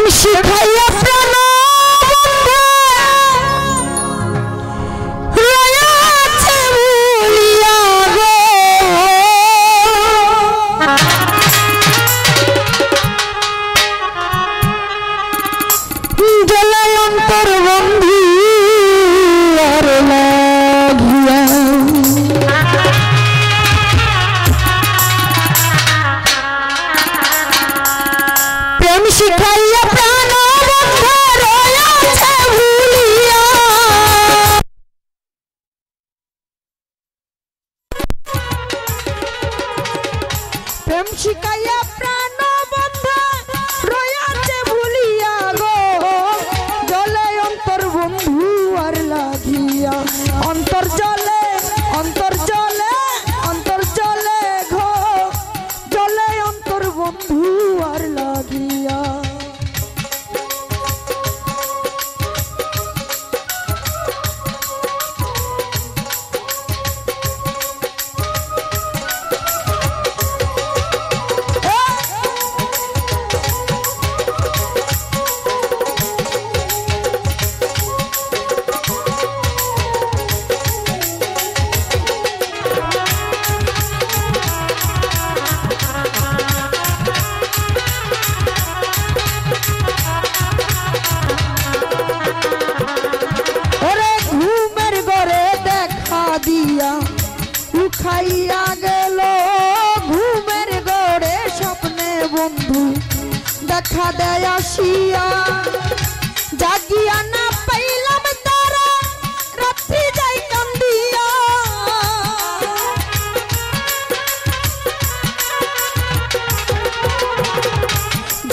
প্রেম শিখাইয়া প্রাণ রয়াছে ভুলিয়া গো জ্বলায় অন্তর বন্ধু আর লাগিয়া প্রেম শিখাইয়া প্রাণ বন্ধু রয়াছে ভুলিয়া প্রেম শিখাইয়া প্রাণ বন্ধু রয়াছে ভুলিয়া গো জলে অন্তর বন্ধু আর লাগিয়া অন্তর জলে অন্তর জলে অন্তর জলে গো জলে অন্তর বন্ধু আর লাগিয়া উখাইয়া গেল ঘুমের গড়ে স্বপ্নে বন্ধু দেখা দেয় আসিয়া জাগিয়া না পাইলাম তারা রাত্রি যাই কান্দিয়া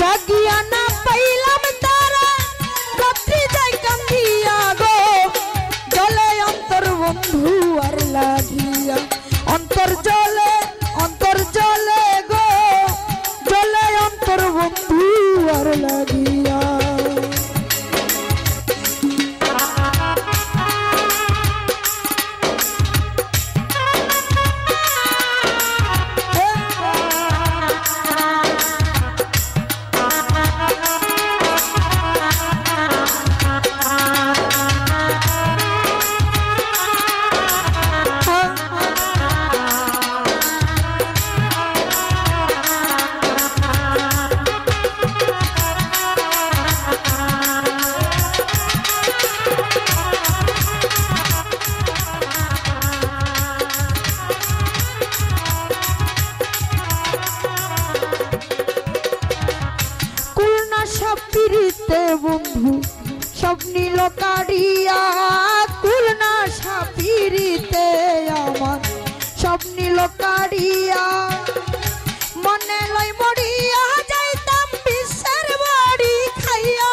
জাগিয়া না পাইলাম তারা রাত্রি যাই কান্দিয়া গো জলে অন্তর বন্ধু আর লাগিয়া অন্তর জলে গো জলে অন্তর বন্ধু আর লাগিয়া বন্ধু স্বপ্নিল কাড়িয়া কুলনা সাপিরিতে আমার স্বপ্নিল কাড়িয়া মনে লই মরিয়া যাইতাম বিশ্বের বাড়ি খাইয়া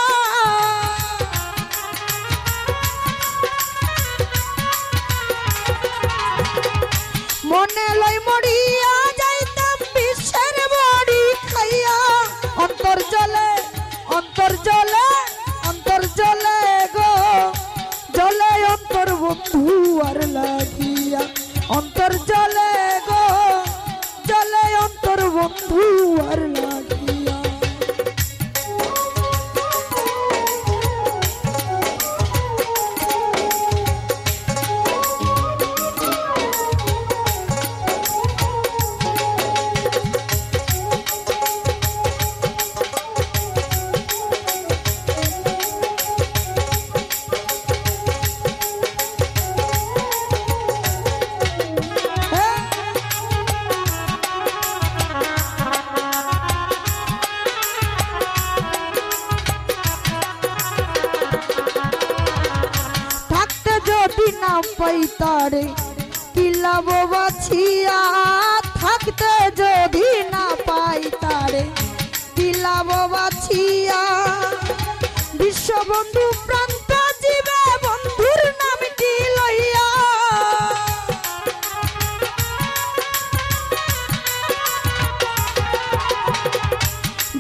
মনে লই মরিয়া যাইতাম বিশ্বের বাড়ি খাইয়া অন্তর জলে অন্তর জলে অন্তর জলে গো জলে অন্তর বন্ধু আর লাগিয়া অন্তর জলে গো জলে অন্তর বন্ধু আর লাগিয়া না পাই তারে কিলাব বাছিয়া থাকতে যদি না পাই তারে কিলাব বাছিয়া বিশ্ববন্ধু প্রান্ত জীবে বন্ধুর নামটি লইয়া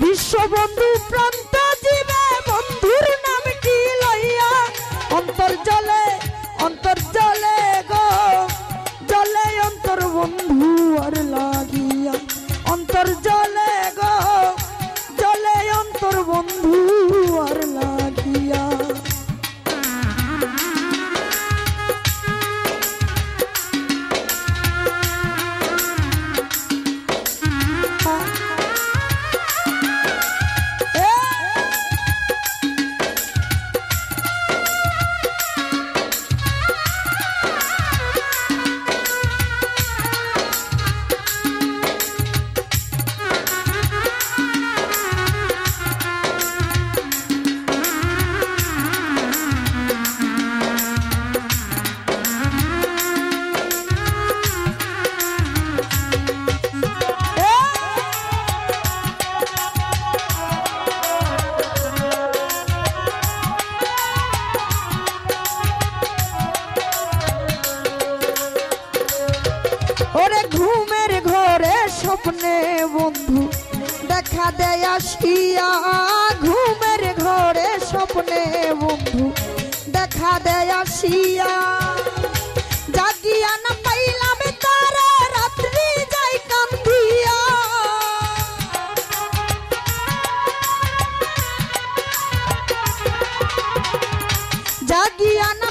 বিশ্ববন্ধু প্রান্ত জীবে বন্ধুর নামটি লইয়া অন্তর জলে গো জলে অন্তর বন্ধু আর লাগিয়া অন্তর জলে গো জলে অন্তর বন্ধু দেয় আসিয়া ঘুমের ঘরে স্বপ্নে বন্ধু দেখা দেয় আসিয়া জাগিয়া না পাইলাম তারা রাত্রি যাই কান্দিয়া জাগিয়া না